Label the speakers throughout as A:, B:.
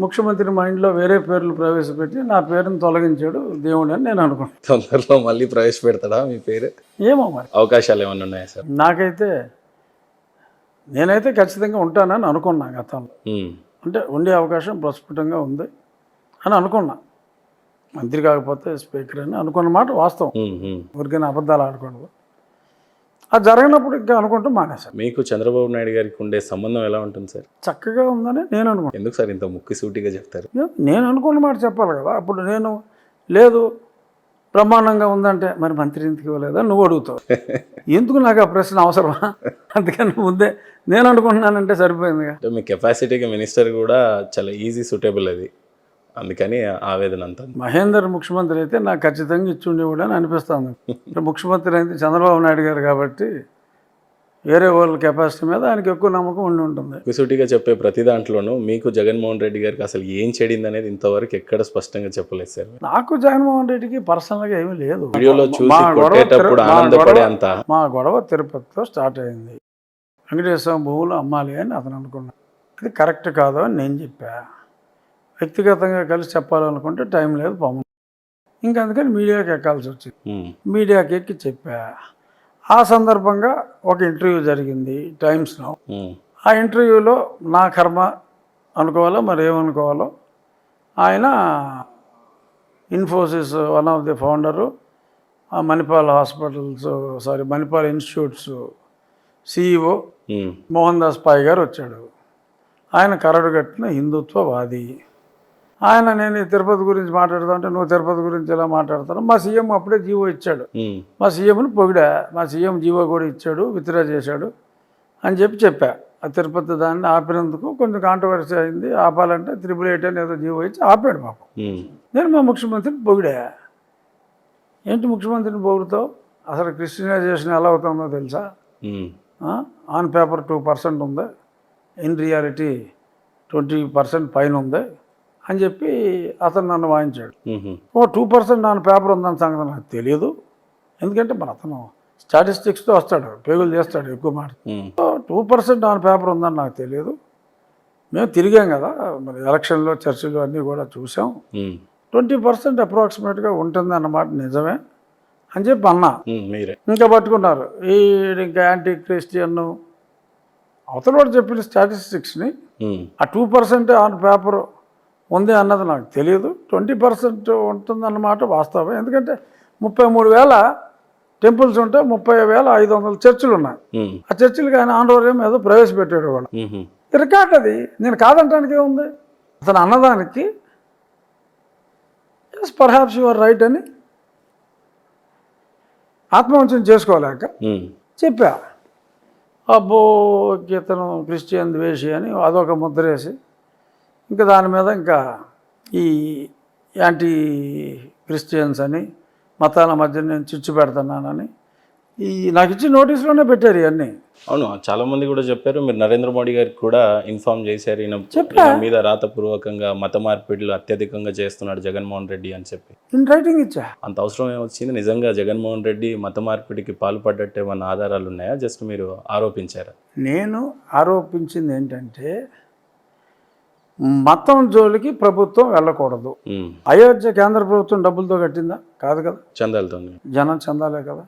A: ముఖ్యమంత్రి మైండ్లో వేరే పేర్లు ప్రవేశపెట్టి నా పేరును తొలగించాడు దేవుడు అని నేను అనుకున్నాను.
B: తొందరలో మళ్ళీ ప్రవేశపెడతాడా మీ పేరు?
A: ఏమో మరి,
B: అవకాశాలు ఏమైనా ఉన్నాయా సార్?
A: నేనైతే ఖచ్చితంగా ఉంటానని అనుకున్నా గతంలో. అంటే ఉండే అవకాశం ప్రస్ఫుటంగా ఉంది అని అనుకున్నా. మంత్రి కాకపోతే స్పీకర్ అని అనుకున్న మాట వాస్తవం. ఊరికైనా అబద్ధాలు ఆడకూడదు. అది జరగనప్పుడు ఇంకా అనుకుంటూ మానేశాను.
B: మీకు చంద్రబాబు నాయుడు గారికి ఉండే సంబంధం ఎలా ఉంటుంది సార్?
A: చక్కగా ఉందని నేను అనుకున్నాను.
B: ఎందుకు సార్ ఇంత ముక్కిసూటిగా చెప్తారు?
A: నేను అనుకున్న మాట చెప్పాలి కదా. అప్పుడు నేను లేదు బ్రహ్మాండంగా ఉందంటే మరి మంత్రి ఎందుకు ఇవ్వలేదా నువ్వు అడుగుతావు. ఎందుకు నాకు ఆ ప్రశ్న అవసరమా? అందుకని ముందే నేను అనుకుంటున్నానంటే సరిపోయిందిగా.
B: మీ కెపాసిటీకి మినిస్టర్ కూడా చాలా ఈజీ సూటబుల్ అది, అందుకని ఆవేదన అంతా.
A: మహేందర్ ముఖ్యమంత్రి అయితే నాకు ఖచ్చితంగా ఇచ్చి ఉండేవాడు అని అనిపిస్తుంది. ముఖ్యమంత్రి అయితే చంద్రబాబు నాయుడు గారు కాబట్టి వేరే వాళ్ళ కెపాసిటీ మీద ఆయనకి ఎక్కువ నమ్మకం ఉండి ఉంటుంది.
B: సూటిగా చెప్పే ప్రతి దాంట్లోనూ మీకు జగన్మోహన్ రెడ్డి గారికి అసలు ఏం చెడింది అనేది ఇంతవరకు ఎక్కడ స్పష్టంగా చెప్పలేదు సార్.
A: నాకు జగన్మోహన్ రెడ్డికి పర్సనల్గా ఏమీ లేదు.
B: వీడియోలో చూసి కొట్టేటప్పుడు ఆనందపడే అంత.
A: మా గొడవ తిరుపతితో స్టార్ట్ అయింది. వెంకటేశ్వర భూములు అమ్మాలి అని అతను అనుకున్నాను. అది కరెక్ట్ కాదు అని నేను చెప్పా. వ్యక్తిగతంగా కలిసి చెప్పాలనుకుంటే టైం లేదు పాము. ఇంకా అందుకని మీడియాకి ఎక్కాల్సి వచ్చింది. మీడియాకి ఎక్కి చెప్పా. ఆ సందర్భంగా ఒక ఇంటర్వ్యూ జరిగింది టైమ్స్లో. ఆ ఇంటర్వ్యూలో నా కర్మ అనుకోవాలో మరి ఏమనుకోవాలో ఆయన Infosys one of the founder, Manipal Manipal institutes CEO Mohan Das Pai గారు వచ్చాడు. ఆయన కరడుగట్టిన హిందుత్వవాది. ఆయన నేను తిరుపతి గురించి మాట్లాడుతా ఉంటే నువ్వు తిరుపతి గురించి ఎలా మాట్లాడతాను. మా సీఎం అప్పుడే జీవో ఇచ్చాడు. మా సీఎంని పొగిడా. మా సీఎం జీవో కూడా ఇచ్చాడు, విత్డ్రా చేశాడు అని చెప్పా. ఆ తిరుపతి దాన్ని ఆపినందుకు కొంచెం కాంట్రవర్సీ అయింది. ఆపాలంటే 888 అని ఏదో జీవో ఇచ్చి ఆపాడు మాకు. నేను మా ముఖ్యమంత్రిని పొగిడా. ఏంటి ముఖ్యమంత్రిని పొగుడుతావు? అసలు క్రిస్టియనైజేషన్ ఎలా అవుతుందో తెలుసా? ఆన్ పేపర్ 2% ఉంది, ఇన్ రియాలిటీ 20% పైన ఉంది అని చెప్పి అతను నన్ను వాయించాడు. 2% ఆన్ పేపర్ ఉందని సంగతి నాకు తెలియదు. ఎందుకంటే మరి అతను స్టాటిస్టిక్స్తో వస్తాడు, పేగులు చేస్తాడు ఎక్కువ మాట. 2% ఆన్ పేపర్ ఉందని నాకు తెలియదు. మేము తిరిగాం కదా మరి ఎలక్షన్లో చర్చలు అన్నీ కూడా చూసాం. 20% అప్రాక్సిమేట్గా ఉంటుంది అన్నమాట నిజమే అని చెప్పి అన్నా. ఇంకా పట్టుకున్నారు ఈ ఇంకా యాంటీ క్రిస్టియన్ అవతల వాడు చెప్పిన స్టాటిస్టిక్స్ని. ఆ 2% ఆన్ పేపర్ ఉంది అన్నది నాకు తెలియదు. 20% ఉంటుందన్నమాట వాస్తవం. ఎందుకంటే 33,000 టెంపుల్స్ ఉంటే 30,500 చర్చిలు ఉన్నాయి. ఆ చర్చిలకి ఆయన ఆంధ్రవర్యం ఏదో ప్రవేశపెట్టాడు వాళ్ళు. రికార్డ్ అది. నేను కాదంటానికి ఏముంది? అతను అన్నదానికి ఎస్ పర్హాప్స్ యువర్ రైట్ అని ఆత్మవంచన చేసుకోలేక చెప్పా. అబ్బో ఇతను క్రిస్టియన్ ద్వేషి అని అదొక ముద్ర వేసి ఇంకా దాని మీద ఇంకా ఈ యాంటీ క్రిస్టియన్స్ అని మతాల మధ్య నేను చిచ్చు పెడుతున్నానని నాకు ఇచ్చి నోటీసులోనే పెట్టారు ఇవన్నీ.
B: అవును, చాలామంది కూడా చెప్పారు. మీరు నరేంద్ర మోడీ గారికి కూడా ఇన్ఫార్మ్ చేశారు ఈయన మీద రాతపూర్వకంగా మత మార్పిడులు అత్యధికంగా చేస్తున్నాడు జగన్మోహన్ రెడ్డి అని చెప్పి.
A: ఇన్ రైటింగ్ ఇచ్చా.
B: అంత అవసరం ఏమొచ్చింది? నిజంగా జగన్మోహన్ రెడ్డి మత మార్పిడికి పాల్పడ్డట్టు ఏమన్నా ఆధారాలు ఉన్నాయా? జస్ట్ మీరు ఆరోపించారా?
A: నేను ఆరోపించింది ఏంటంటే మతం జోలికి ప్రభుత్వం వెళ్ళకూడదు. అయోధ్య కేంద్ర ప్రభుత్వం డబ్బులతో కట్టిందా? కాదు కదా,
B: చందాలతో.
A: జనం చందాలే కదా.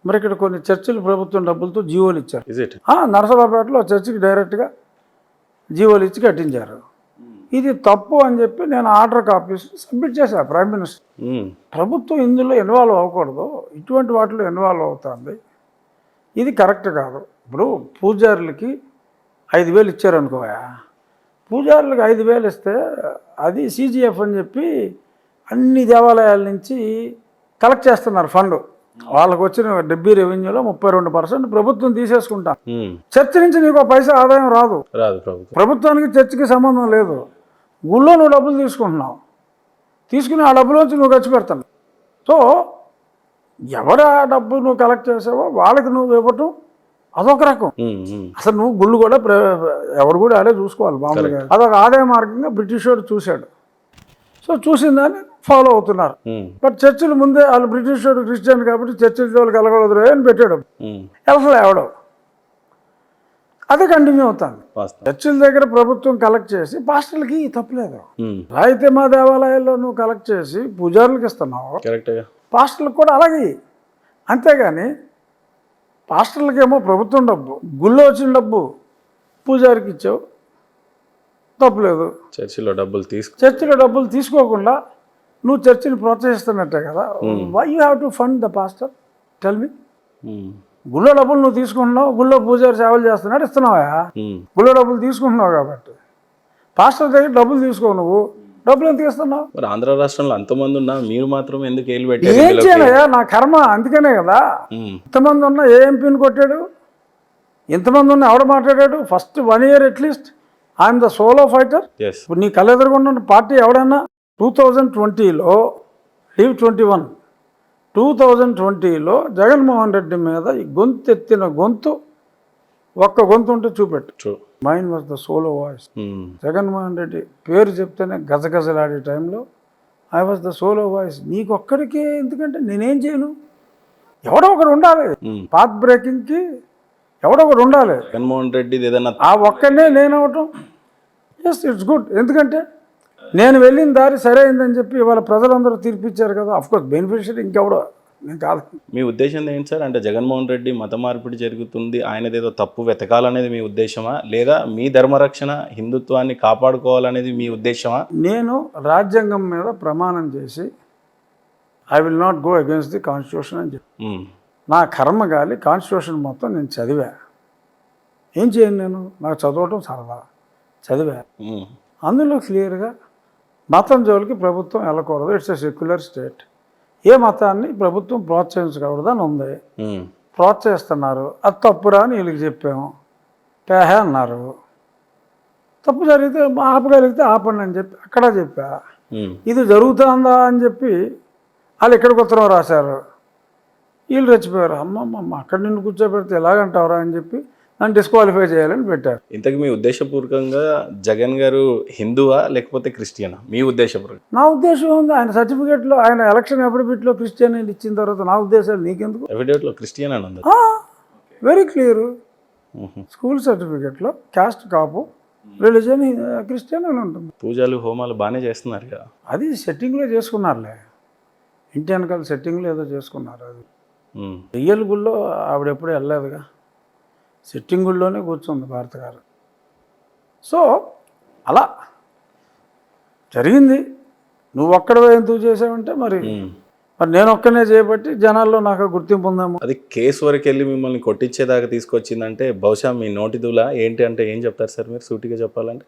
A: మరి ఇక్కడ కొన్ని చర్చిలు ప్రభుత్వం డబ్బులతో జీవోలు ఇచ్చారు. నరసరావుపేటలో చర్చికి డైరెక్ట్గా జీవోలు ఇచ్చి కట్టించారు. ఇది తప్పు అని చెప్పి నేను ఆర్డర్ కాపీస్ సబ్మిట్ చేశాను ప్రైమ్ మినిస్టర్. ప్రభుత్వం ఇందులో ఇన్వాల్వ్ అవ్వకూడదు, ఇటువంటి వాటిలో ఇన్వాల్వ్ అవుతుంది, ఇది కరెక్ట్ కాదు. ఇప్పుడు పూజారులకి 5,000 ఇచ్చారు అనుకోయా. పూజారులకు 5,000 ఇస్తే అది CGF అని చెప్పి అన్ని దేవాలయాల నుంచి కలెక్ట్ చేస్తున్నారు ఫండ్. వాళ్ళకు వచ్చిన డబ్బీ రెవెన్యూలో 32% ప్రభుత్వం తీసేసుకుంటా. చర్చ నుంచి నీకు పైసా ఆదాయం రాదు. ప్రభుత్వానికి చర్చికి సంబంధం లేదు. గుళ్ళో నువ్వు డబ్బులు తీసుకుంటున్నావు, తీసుకుని ఆ డబ్బులోంచి నువ్వు ఖర్చు పెడతావు. సో ఎవరు ఆ డబ్బు నువ్వు కలెక్ట్ చేసావో వాళ్ళకి నువ్వు ఇవ్వటం అదొక రకం. అసలు నువ్వు గుళ్ళు కూడా ఎవరు కూడా ఆడే చూసుకోవాలి మామూలుగా. అదొక ఆదాయ మార్గంగా బ్రిటిష్ వాడు చూశాడు. సో చూసిన దాన్ని ఫాలో అవుతున్నారు. బట్ చర్చిలు ముందే వాళ్ళు బ్రిటిష్ వాడు క్రిస్టియన్ కాబట్టి చర్చిల జోలికి వెళ్ళకూడదు అని పెట్టాడు. అసలు ఎవడో అదే కంటిన్యూ అవుతుంది.
B: వాస్తవం.
A: చర్చిల దగ్గర ప్రభుత్వం కలెక్ట్ చేసి పాస్టర్లకి తప్పులేదు. అయితే మా దేవాలయాల్లో నువ్వు కలెక్ట్ చేసి పూజారులకు ఇస్తున్నావు,
B: కరెక్ట్గా.
A: పాస్టర్లకు కూడా అలాగే. అంతేగాని పాస్టర్లకేమో ప్రభుత్వం డబ్బు, గుళ్ళో వచ్చిన డబ్బు పూజారికి ఇచ్చావు, తప్పులేదు.
B: చర్చిలో డబ్బులు
A: చర్చిలో డబ్బులు తీసుకోకుండా నువ్వు చర్చిని ప్రోత్సహిస్తున్నట్టే కదా. Why you have to fund the pastor? Tell me. గుళ్ళో డబ్బులు నువ్వు తీసుకుంటున్నావు, గుళ్ళో పూజారి సేవలు చేస్తున్నాడు, ఇస్తున్నావా? గుళ్ళో డబ్బులు తీసుకుంటున్నావు కాబట్టి. పాస్టర్ దగ్గర డబ్బులు తీసుకో, నువ్వు డబ్బులు ఎందుకు ఇస్తున్నావు?
B: మరి ఆంధ్ర రాష్ట్రంలో అంతమంది ఉన్నా మీరు మాత్రం ఎందుకు ఏలు
A: ఏం
B: పెట్టారు?
A: చేయాలయ్యా, నా కర్మ. అందుకనే కదా ఇంతమంది ఉన్నా ఏ ఎంపీని కొట్టాడు, ఇంతమంది ఉన్నా ఎవడ మాట్లాడాడు? First 1 year at least I'm the solo fighter. ఇప్పుడు నీ కళ్ళెదురుగున్న పార్టీ ఎవడన్నా 2020లో లీవ్ 21 2020లో జగన్మోహన్ రెడ్డి మీద ఈ గొంతు ఎత్తిన గొంతు ఒక్క గొంతు ఉంటే చూపెట్టు. Mind was the solo voice. Jaganmohan Reddy పేరు చెప్తేనే గజగజలాడే టైంలో I was the solo voice. నీకొక్కడికే ఎందుకంటే నేనేం చేయను, ఎవడో ఒకడు ఉండాలి. పాత్ బ్రేకింగ్కి ఎవడో ఒకడు ఉండాలి.
B: జగన్మోహన్ రెడ్డి ఏదన్నా
A: ఆ ఒక్కడనే నేను అవటం ఎస్ ఇట్స్ గుడ్. ఎందుకంటే నేను వెళ్ళిన దారి సరైందని చెప్పి ఇవాళ ప్రజలందరూ తీర్పిచ్చారు కదా. అఫ్కోర్స్ బెనిఫిషియరీ ఇంకెవడో, నేను కాదు.
B: మీ ఉద్దేశం ఏంటి సార్? అంటే జగన్మోహన్ రెడ్డి మత మార్పిడి జరుగుతుంది, ఆయనదేదో తప్పు వెతకాలనేది మీ ఉద్దేశమా, లేదా మీ ధర్మరక్షణ హిందుత్వాన్ని కాపాడుకోవాలనేది మీ ఉద్దేశమా?
A: నేను రాజ్యాంగం మీద ప్రమాణం చేసి I will not go against the constitution అని చెప్పి నా కర్మ గాలి కాన్స్టిట్యూషన్ మొత్తం నేను చదివా. ఏం చేయను నేను, నాకు చదవటం సరదా, చదివా. అందులో క్లియర్గా మతం జోలికి ప్రభుత్వం వెళ్ళకూడదు, ఇట్స్ ఎ సెక్యులర్ స్టేట్, ఏ మతాన్ని ప్రభుత్వం ప్రోత్సహించకూడదు అని ఉంది. ప్రోత్సహిస్తున్నారు, అది తప్పురా అని వీళ్ళకి చెప్పాము, పేహే అన్నారు. తప్పు జరిగితే ఆపగలిగితే ఆపండి అని చెప్పి అక్కడ చెప్పా. ఇది జరుగుతుందా అని చెప్పి వాళ్ళు ఇక్కడికి ఉత్తరం రాశారు, వీళ్ళు రెచ్చిపోయారు. అమ్మమ్మ అక్కడ నిన్ను కూర్చోబెడితే ఎలాగంటావురా అని చెప్పి నన్ను డిస్క్వాలిఫై చేయాలని పెట్టారు.
B: ఇంతకు మీ ఉద్దేశపూర్వకంగా జగన్ గారు హిందువా లేకపోతే క్రిస్టియనా? మీ ఉద్దేశపూర్వకంగా
A: నా ఉద్దేశం ఉంది, ఆయన సర్టిఫికేట్లో ఆయన ఎలక్షన్ అఫిడవిట్లో క్రిస్టియన్ ఇచ్చిన తర్వాత నా ఉద్దేశాలు నీకెందుకు?
B: అఫిడవిట్లో క్రిస్టియన్ అని ఉంది,
A: వెరీ క్లియర్. స్కూల్ సర్టిఫికేట్లో క్యాస్ట్ కాపు, రిలీజన్ క్రిస్టియన్ అని ఉంటుంది.
B: పూజలు హోమాలు బాగానే చేస్తున్నారు కదా.
A: అది సెట్టింగ్లో చేసుకున్నారులే, ఇంటి వెనకాల సెట్టింగ్లో ఏదో చేసుకున్నారు. అది రియల్ గుళ్ళో ఆవిడెప్పుడు వెళ్ళలేదుగా, సెట్టింగ్ గుళ్ళోనే కూర్చుంది భారత గారు. సో అలా జరిగింది. నువ్వు ఒక్కడవే ఎందుకు చేసావంటే మరి నేను ఒక్కనే చేయబట్టి జనాల్లో నాకు గుర్తింపు ఉందేమో.
B: అది కేసు వరకు వెళ్ళి మిమ్మల్ని కొట్టించేదాకా తీసుకొచ్చిందంటే బహుశా మీ నోటి దూల ఏంటి అంటే ఏం చెప్తారు సార్ మీరు సూటిగా చెప్పాలంటే?